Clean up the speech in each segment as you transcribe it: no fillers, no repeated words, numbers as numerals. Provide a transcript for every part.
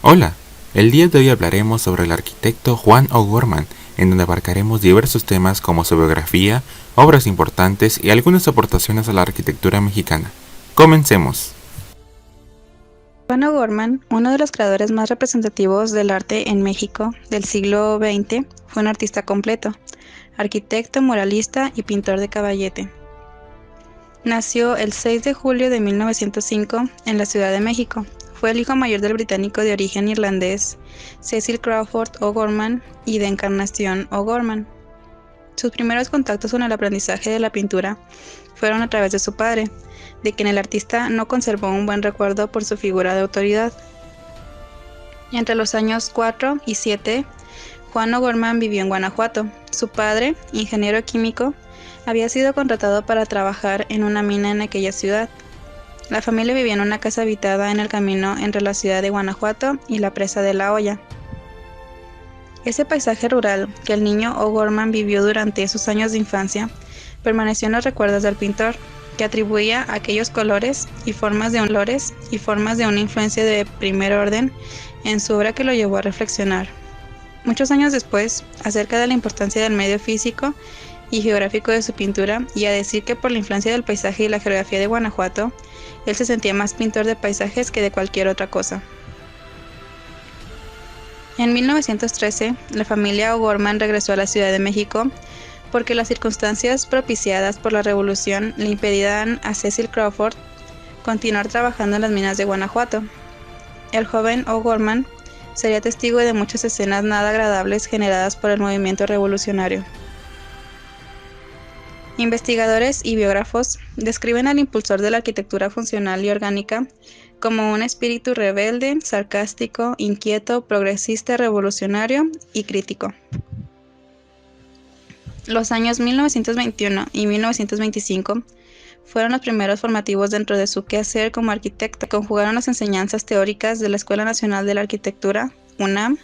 Hola, el día de hoy hablaremos sobre el arquitecto Juan O'Gorman, en donde abarcaremos diversos temas como su biografía, obras importantes y algunas aportaciones a la arquitectura mexicana. Comencemos. Juan O'Gorman, uno de los creadores más representativos del arte en México del siglo XX, fue un artista completo, arquitecto, muralista y pintor de caballete. Nació el 6 de julio de 1905 en la Ciudad de México. Fue el hijo mayor del británico de origen irlandés Cecil Crawford O'Gorman y de Encarnación O'Gorman. Sus primeros contactos con el aprendizaje de la pintura fueron a través de su padre, de quien el artista no conservó un buen recuerdo por su figura de autoridad. Entre los años 4 y 7, Juan O'Gorman vivió en Guanajuato. Su padre, ingeniero químico, había sido contratado para trabajar en una mina en aquella ciudad. La familia vivía en una casa habitada en el camino entre la ciudad de Guanajuato y la presa de La Hoya. Ese paisaje rural que el niño O'Gorman vivió durante sus años de infancia permaneció en los recuerdos del pintor, que atribuía aquellos colores y formas de una influencia de primer orden en su obra que lo llevó a reflexionar, muchos años después, acerca de la importancia del medio físico y geográfico de su pintura, y a decir que por la influencia del paisaje y la geografía de Guanajuato, él se sentía más pintor de paisajes que de cualquier otra cosa. En 1913, la familia O'Gorman regresó a la Ciudad de México porque las circunstancias propiciadas por la revolución le impedían a Cecil Crawford continuar trabajando en las minas de Guanajuato. El joven O'Gorman sería testigo de muchas escenas nada agradables generadas por el movimiento revolucionario. Investigadores y biógrafos describen al impulsor de la arquitectura funcional y orgánica como un espíritu rebelde, sarcástico, inquieto, progresista, revolucionario y crítico. Los años 1921 y 1925 fueron los primeros formativos dentro de su quehacer como arquitecto. Conjugaron las enseñanzas teóricas de la Escuela Nacional de la Arquitectura, UNAM,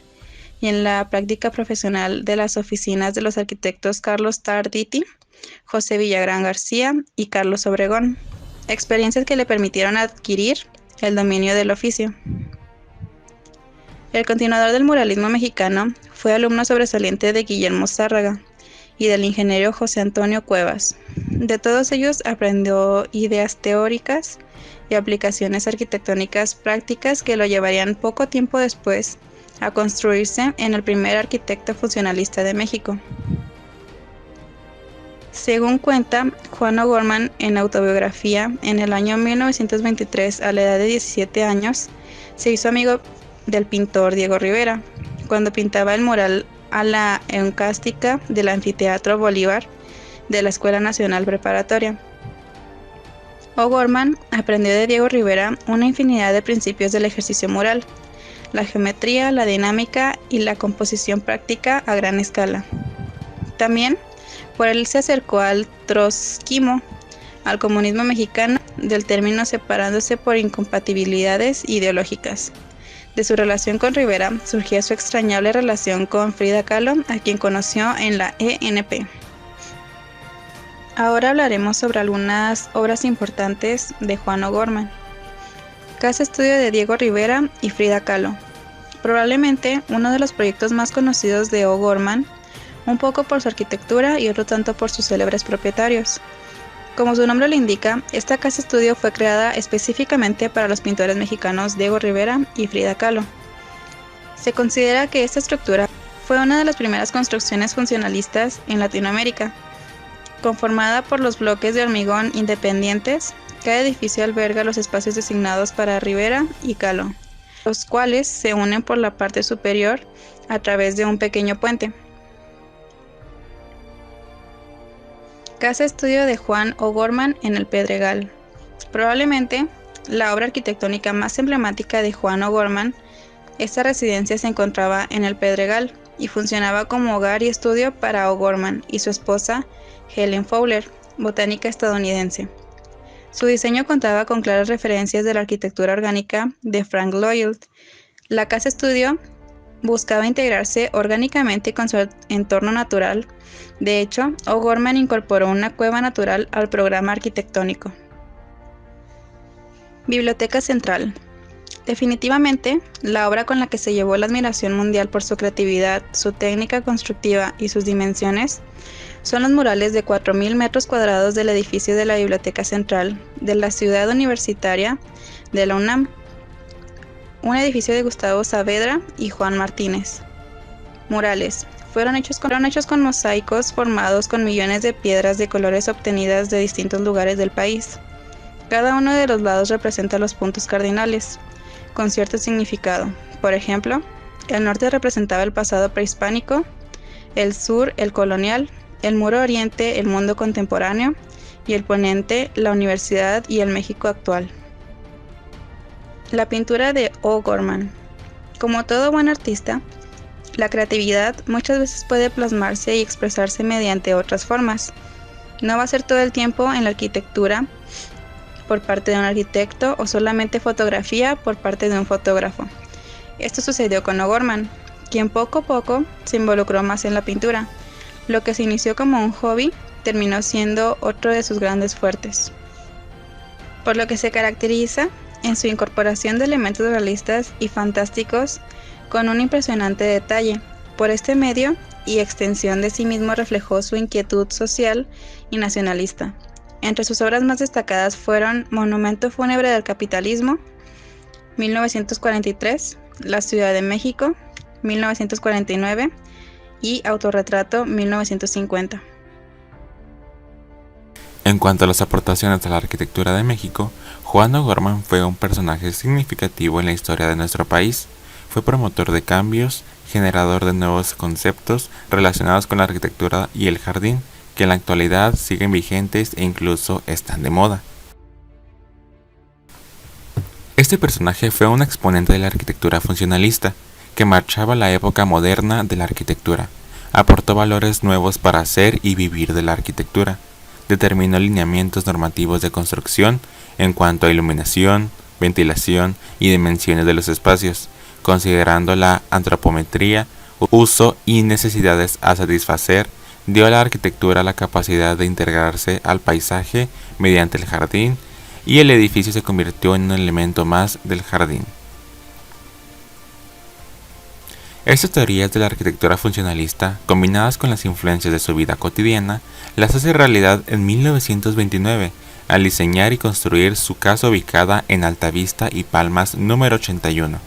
y en la práctica profesional de las oficinas de los arquitectos Carlos Tarditi, José Villagrán García y Carlos Obregón, experiencias que le permitieron adquirir el dominio del oficio. El continuador del muralismo mexicano fue alumno sobresaliente de Guillermo Zárraga y del ingeniero José Antonio Cuevas. De todos ellos aprendió ideas teóricas y aplicaciones arquitectónicas prácticas que lo llevarían poco tiempo después a construirse en el primer arquitecto funcionalista de México. Según cuenta Juan O'Gorman en autobiografía, en el año 1923, a la edad de 17 años, se hizo amigo del pintor Diego Rivera, cuando pintaba el mural a la encástica del Anfiteatro Bolívar de la Escuela Nacional Preparatoria. O'Gorman aprendió de Diego Rivera una infinidad de principios del ejercicio mural, la geometría, la dinámica y la composición práctica a gran escala. También por él se acercó al trotskismo, al comunismo mexicano, del término separándose por incompatibilidades ideológicas. De su relación con Rivera surgía su extrañable relación con Frida Kahlo, a quien conoció en la ENP. Ahora hablaremos sobre algunas obras importantes de Juan O'Gorman. Casa Estudio de Diego Rivera y Frida Kahlo. Probablemente uno de los proyectos más conocidos de O'Gorman, un poco por su arquitectura y otro tanto por sus célebres propietarios. Como su nombre lo indica, esta casa estudio fue creada específicamente para los pintores mexicanos Diego Rivera y Frida Kahlo. Se considera que esta estructura fue una de las primeras construcciones funcionalistas en Latinoamérica. Conformada por los bloques de hormigón independientes, cada edificio alberga los espacios designados para Rivera y Kahlo, los cuales se unen por la parte superior a través de un pequeño puente. Casa estudio de Juan O'Gorman en el Pedregal. Probablemente la obra arquitectónica más emblemática de Juan O'Gorman, esta residencia se encontraba en el Pedregal y funcionaba como hogar y estudio para O'Gorman y su esposa Helen Fowler, botánica estadounidense. Su diseño contaba con claras referencias de la arquitectura orgánica de Frank Lloyd. La casa estudio buscaba integrarse orgánicamente con su entorno natural. De hecho, O'Gorman incorporó una cueva natural al programa arquitectónico. Biblioteca Central. Definitivamente, la obra con la que se llevó la admiración mundial por su creatividad, su técnica constructiva y sus dimensiones son los murales de 4.000 metros cuadrados del edificio de la Biblioteca Central de la Ciudad Universitaria de la UNAM, un edificio de Gustavo Saavedra y Juan Martínez. Murales. Fueron hechos con mosaicos formados con millones de piedras de colores obtenidas de distintos lugares del país. Cada uno de los lados representa los puntos cardinales, con cierto significado. Por ejemplo, el norte representaba el pasado prehispánico, el sur el colonial, el muro oriente el mundo contemporáneo y el poniente la universidad y el México actual. La pintura de O'Gorman. Como todo buen artista, la creatividad muchas veces puede plasmarse y expresarse mediante otras formas. No va a ser todo el tiempo en la arquitectura por parte de un arquitecto o solamente fotografía por parte de un fotógrafo. Esto sucedió con O'Gorman, quien poco a poco se involucró más en la pintura. Lo que se inició como un hobby terminó siendo otro de sus grandes fuertes, por lo que se caracteriza en su incorporación de elementos realistas y fantásticos con un impresionante detalle. Por este medio y extensión de sí mismo reflejó su inquietud social y nacionalista. Entre sus obras más destacadas fueron Monumento fúnebre del capitalismo, 1943, La Ciudad de México, 1949 y Autorretrato, 1950. En cuanto a las aportaciones a la arquitectura de México, Juan O'Gorman fue un personaje significativo en la historia de nuestro país. Fue promotor de cambios, generador de nuevos conceptos relacionados con la arquitectura y el jardín, que en la actualidad siguen vigentes e incluso están de moda. Este personaje fue un exponente de la arquitectura funcionalista, que marchaba la época moderna de la arquitectura. Aportó valores nuevos para hacer y vivir de la arquitectura. Determinó lineamientos normativos de construcción en cuanto a iluminación, ventilación y dimensiones de los espacios, considerando la antropometría, uso y necesidades a satisfacer. Dio a la arquitectura la capacidad de integrarse al paisaje mediante el jardín, y el edificio se convirtió en un elemento más del jardín. Estas teorías de la arquitectura funcionalista, combinadas con las influencias de su vida cotidiana, las hace realidad en 1929, al diseñar y construir su casa ubicada en Altavista y Palmas número 81,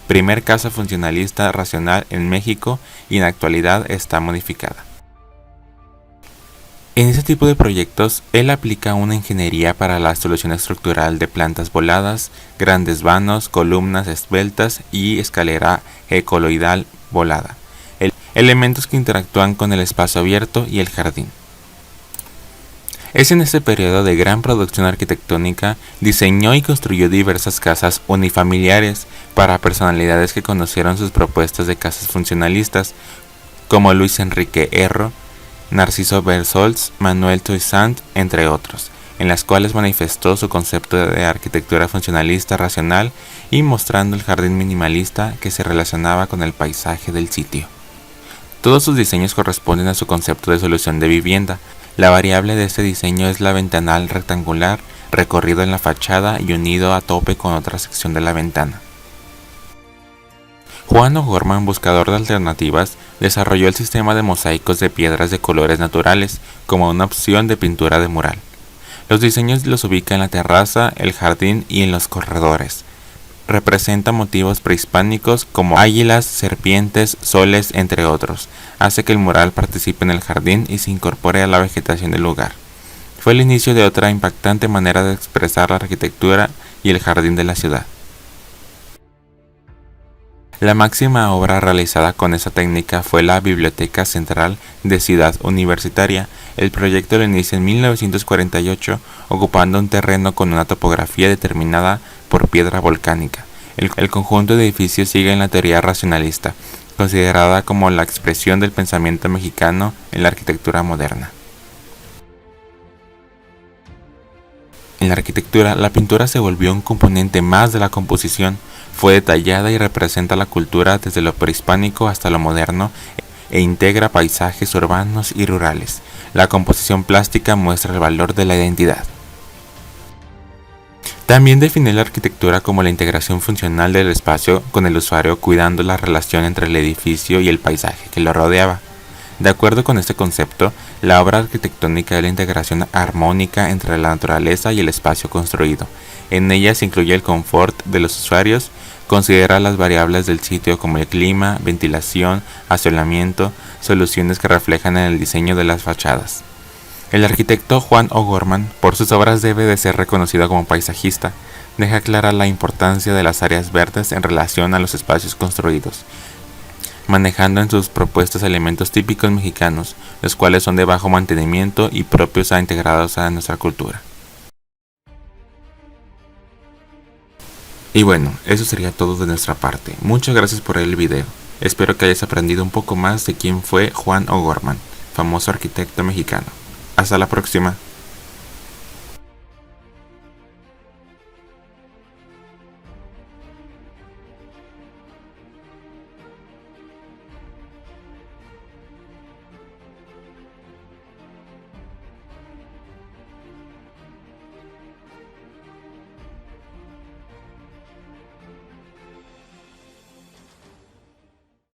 primer casa funcionalista racional en México, y en la actualidad está modificada. En este tipo de proyectos, él aplica una ingeniería para la solución estructural de plantas voladas, grandes vanos, columnas esbeltas y escalera ecoloidal volada, elementos que interactúan con el espacio abierto y el jardín. Es en este periodo de gran producción arquitectónica diseñó y construyó diversas casas unifamiliares para personalidades que conocieron sus propuestas de casas funcionalistas, como Luis Enrique Erro, Narciso Berzols, Manuel Toussaint, entre otros, en las cuales manifestó su concepto de arquitectura funcionalista racional y mostrando el jardín minimalista que se relacionaba con el paisaje del sitio. Todos sus diseños corresponden a su concepto de solución de vivienda. La variable de este diseño es la ventanal rectangular, recorrido en la fachada y unido a tope con otra sección de la ventana. Juan O'Gorman, buscador de alternativas, desarrolló el sistema de mosaicos de piedras de colores naturales como una opción de pintura de mural. Los diseños los ubica en la terraza, el jardín y en los corredores. Representa motivos prehispánicos como águilas, serpientes, soles, entre otros. Hace que el mural participe en el jardín y se incorpore a la vegetación del lugar. Fue el inicio de otra impactante manera de expresar la arquitectura y el jardín de la ciudad. La máxima obra realizada con esa técnica fue la Biblioteca Central de Ciudad Universitaria. El proyecto lo inicia en 1948, ocupando un terreno con una topografía determinada por piedra volcánica. El conjunto de edificios sigue en la teoría racionalista, considerada como la expresión del pensamiento mexicano en la arquitectura moderna. En la arquitectura, la pintura se volvió un componente más de la composición. Fue detallada y representa la cultura desde lo prehispánico hasta lo moderno e integra paisajes urbanos y rurales. La composición plástica muestra el valor de la identidad. También definió la arquitectura como la integración funcional del espacio con el usuario, cuidando la relación entre el edificio y el paisaje que lo rodeaba. De acuerdo con este concepto, la obra arquitectónica es la integración armónica entre la naturaleza y el espacio construido. En ella se incluye el confort de los usuarios, considera las variables del sitio como el clima, ventilación, asolamiento, soluciones que reflejan en el diseño de las fachadas. El arquitecto Juan O'Gorman, por sus obras debe de ser reconocido como paisajista. Deja clara la importancia de las áreas verdes en relación a los espacios construidos, manejando en sus propuestas elementos típicos mexicanos, los cuales son de bajo mantenimiento y propios a integrados a nuestra cultura. Y bueno, eso sería todo de nuestra parte. Muchas gracias por ver el video. Espero que hayas aprendido un poco más de quién fue Juan O'Gorman, famoso arquitecto mexicano. Hasta la próxima.